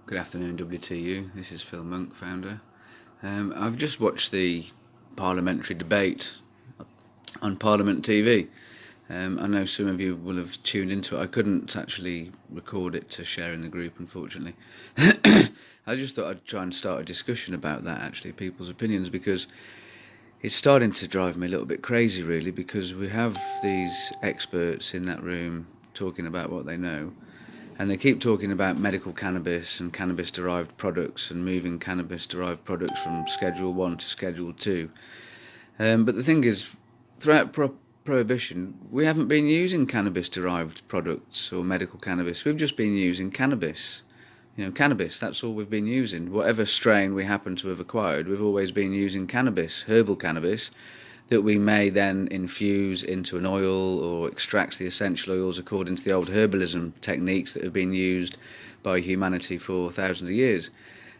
Good afternoon, WTU. This is Phil Monk, founder. I've just watched the parliamentary debate on Parliament TV. I know some of you will have tuned into it. I couldn't actually record it to share in the group, unfortunately. I just thought I'd try and start a discussion about that, actually, people's opinions, because it's starting to drive me a little bit crazy, really, because we have these experts in that room talking about what they know. And they keep talking about medical cannabis and cannabis-derived products and moving cannabis-derived products from Schedule 1 to Schedule 2. But the thing is, throughout Prohibition, we haven't been using cannabis-derived products or medical cannabis. We've just been using cannabis. Cannabis, that's all we've been using. Whatever strain we happen to have acquired, we've always been using cannabis, herbal cannabis, that we may then infuse into an oil or extract the essential oils according to the old herbalism techniques that have been used by humanity for thousands of years.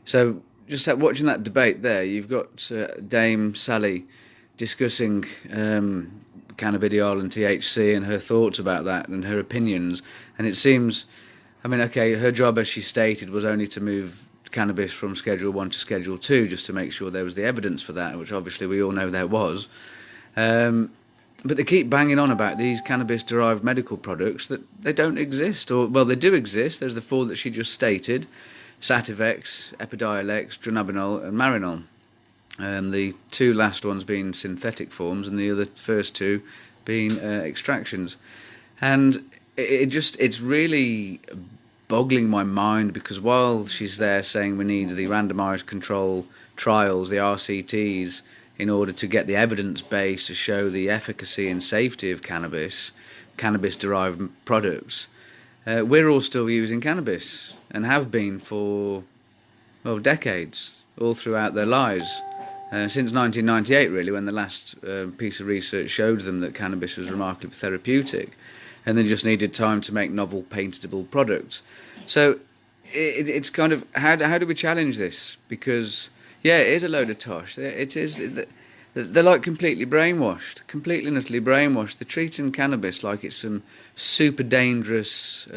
So just watching that debate there, you've got Dame Sally discussing cannabidiol and THC and her thoughts about that and her opinions. And it seems, okay, her job, as she stated, was only to move cannabis from Schedule 1 to Schedule 2, just to make sure there was the evidence for that, which obviously we all know there was. But they keep banging on about these cannabis-derived medical products that they don't exist, or, well, they do exist. There's the four that she just stated: Sativex, Epidiolex, Dronabinol and Marinol. The two last ones being synthetic forms and the other first two being extractions. And it's really boggling my mind, because while she's there saying we need the randomised control trials, the RCTs, in order to get the evidence base to show the efficacy and safety of cannabis-derived products, we're all still using cannabis and have been for, well, decades, all throughout their lives. Since 1998, really, when the last piece of research showed them that cannabis was remarkably therapeutic, and they just needed time to make novel, patentable products. So it's kind of, how do we challenge this? Because, yeah, it is a load of tosh. It is. They're like completely brainwashed, completely and utterly brainwashed. They're treating cannabis like it's some super dangerous,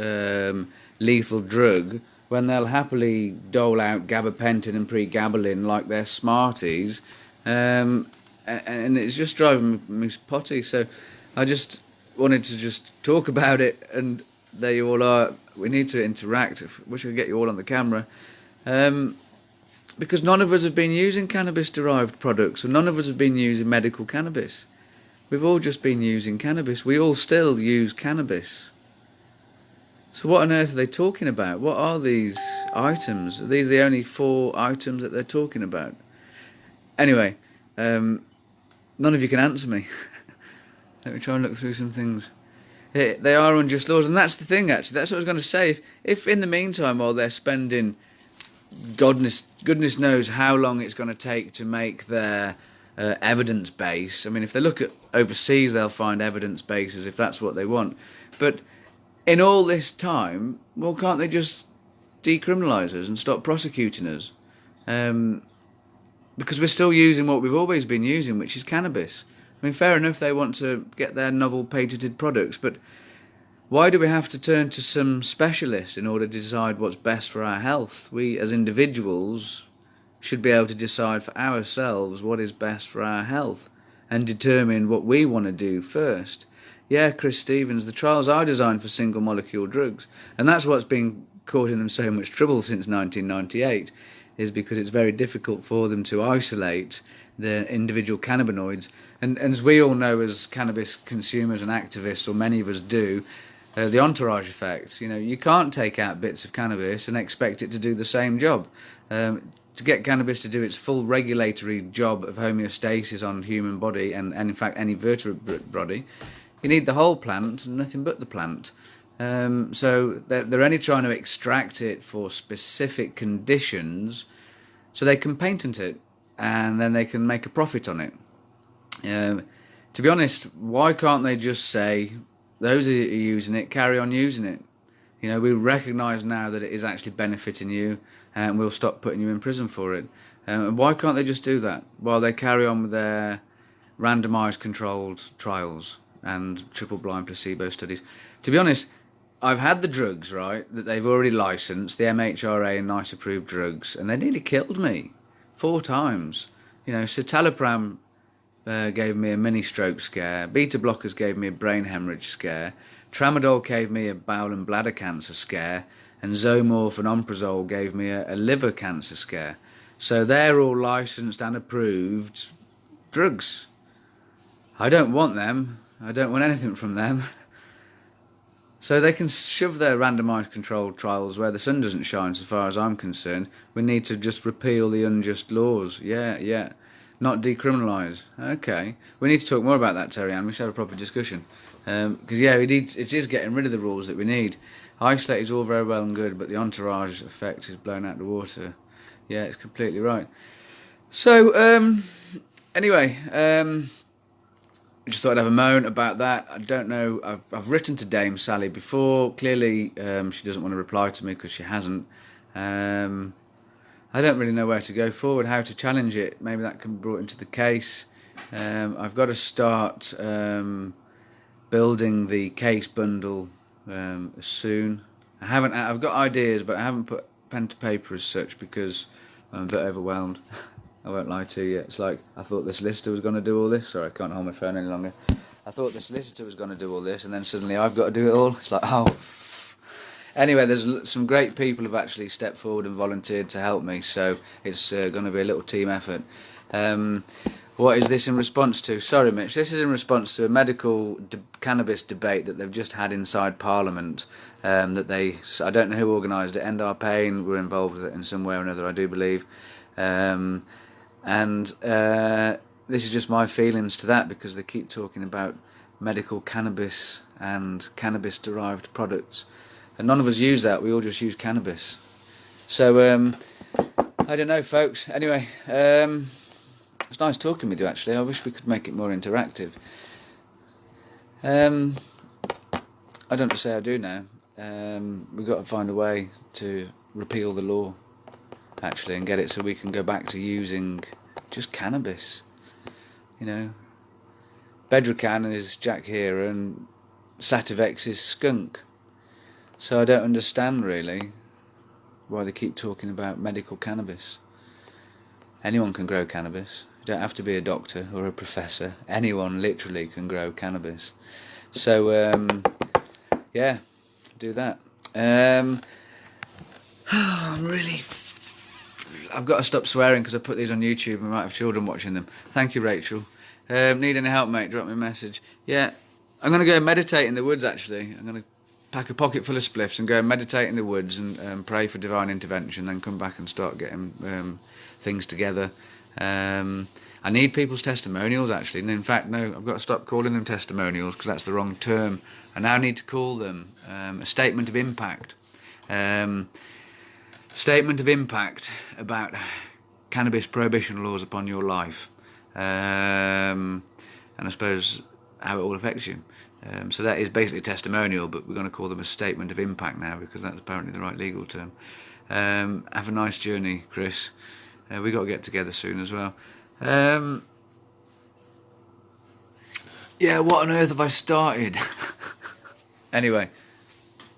lethal drug, when they'll happily dole out gabapentin and pregabalin like they're Smarties, and it's just driving me potty. So I just wanted to just talk about it, and there you all are. We need to interact. Wish I could get you all on the camera. Because none of us have been using cannabis-derived products, and none of us have been using medical cannabis. We've all just been using cannabis. We all still use cannabis. So what on earth are they talking about? What are these items? Are these the only 4 items that they're talking about? Anyway, none of you can answer me. Let me try and look through some things. They are unjust laws, and that's the thing, actually. That's what I was going to say. If in the meantime, while they're spending goodness knows how long it's going to take to make their evidence base. If they look at overseas, they'll find evidence bases if that's what they want. But in all this time, well, can't they just decriminalise us and stop prosecuting us? Because we're still using what we've always been using, which is cannabis. Fair enough, they want to get their novel patented products, but why do we have to turn to some specialist in order to decide what's best for our health? We, as individuals, should be able to decide for ourselves what is best for our health and determine what we want to do first. Yeah, Chris Stevens, the trials are designed for single molecule drugs, and that's what's been causing them so much trouble since 1998, is because it's very difficult for them to isolate the individual cannabinoids. And as we all know, as cannabis consumers and activists, or many of us do, the entourage effect. You can't take out bits of cannabis and expect it to do the same job. To get cannabis to do its full regulatory job of homeostasis on human body and in fact any vertebrate body, you need the whole plant and nothing but the plant. So they're only trying to extract it for specific conditions so they can patent it and then they can make a profit on it. To be honest, why can't they just say, those who are using it, carry on using it? We recognise now that it is actually benefiting you, and we'll stop putting you in prison for it. Why can't they just do that while they carry on with their randomised controlled trials and triple-blind placebo studies? To be honest, I've had the drugs, right, that they've already licensed, the MHRA and NICE approved drugs, and they nearly killed me 4 times. You know, citalopram gave me a mini stroke scare, beta blockers gave me a brain hemorrhage scare, tramadol gave me a bowel and bladder cancer scare, and Zomorph and Omeprazole gave me a liver cancer scare. So they're all licensed and approved drugs. I don't want them. I don't want anything from them. So they can shove their randomised controlled trials where the sun doesn't shine, so far as I'm concerned. We need to just repeal the unjust laws. Yeah. Not decriminalise. Okay. We need to talk more about that, Terry Ann. We should have a proper discussion. Because, it is getting rid of the rules that we need. Isolate is all very well and good, but the entourage effect is blown out the water. Yeah, it's completely right. So, anyway, I just thought I'd have a moan about that. I don't know. I've written to Dame Sally before. Clearly, she doesn't want to reply to me because she hasn't. I don't really know where to go forward, how to challenge it. Maybe that can be brought into the case. I've got to start building the case bundle soon. I've got ideas, but I haven't put pen to paper as such because I'm a bit overwhelmed. I won't lie to you. It's like I thought the solicitor was going to do all this. Sorry, I can't hold my phone any longer. I thought the solicitor was going to do all this, and then suddenly I've got to do it all. It's like, oh. Anyway, there's some great people who've actually stepped forward and volunteered to help me, so it's going to be a little team effort. What is this in response to? Sorry, Mitch. This is in response to a medical cannabis debate that they've just had inside Parliament. I don't know who organised it. End Our Pain were involved with it in some way or another, I do believe. This is just my feelings to that, because they keep talking about medical cannabis and cannabis-derived products, and none of us use that. We all just use cannabis. So I don't know, folks. Anyway, it's nice talking with you. Actually, I wish we could make it more interactive. I don't say I do now. We've got to find a way to repeal the law, actually, and get it so we can go back to using just cannabis. You know, Bedrocan is Jack Herer and Sativex is skunk. So I don't understand really why they keep talking about medical cannabis. Anyone can grow cannabis. You don't have to be a doctor or a professor. Anyone literally can grow cannabis. So yeah, do that. I've got to stop swearing because I put these on YouTube and I might have children watching them. Thank you, Rachel. Need any help, mate? Drop me a message. Yeah, I'm going to go meditate in the woods, actually. I'm going to pack a pocket full of spliffs and go and meditate in the woods and pray for divine intervention, then come back and start getting things together. I need people's testimonials, actually. And in fact, no, I've got to stop calling them testimonials because that's the wrong term. I now need to call them a statement of impact. Statement of impact about cannabis prohibition laws upon your life, and I suppose how it all affects you. So that is basically a testimonial, but we're going to call them a statement of impact now because that's apparently the right legal term. Have a nice journey, Chris. We've got to get together soon as well. Yeah, what on earth have I started? Anyway,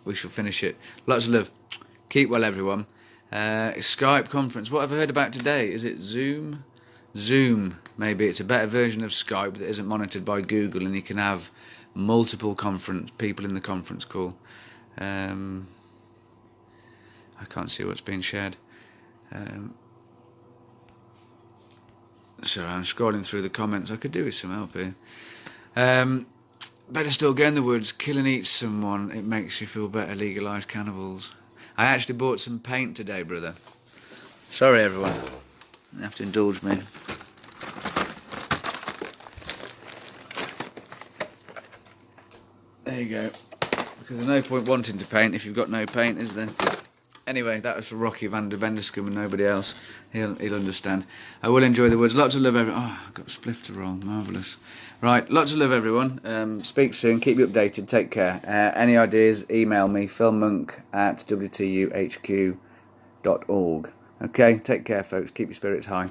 we shall finish it. Lots of love. Keep well, everyone. Skype conference. What have I heard about today? Is it Zoom? Zoom, maybe. It's a better version of Skype that isn't monitored by Google, and you can have multiple people in the conference call. I can't see what's being shared. Sorry, I'm scrolling through the comments. I could do with some help here. Better still go in the woods, kill and eat someone. It makes you feel better. Legalise cannibals. I actually bought some paint today, brother. Sorry, everyone. You have to indulge me. There you go. Because there's no point wanting to paint if you've got no paint, is there? Anyway, that was for Rocky van der Benderskum and nobody else. He'll understand. I will enjoy the woods. Lots of love, everyone. Oh, I've got a spliff to roll. Marvellous. Right, lots of love, everyone. Speak soon. Keep you updated. Take care. Any ideas, email me, philmonk@wtuhq.org. Okay, take care, folks. Keep your spirits high.